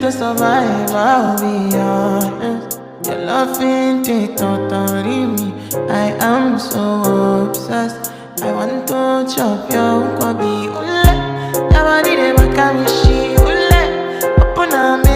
to survive, I'll be honest. Your love ain't it, totally me. I am so obsessed. I want to chop your kwabi ule. Nobody dey back me she ule. Open up.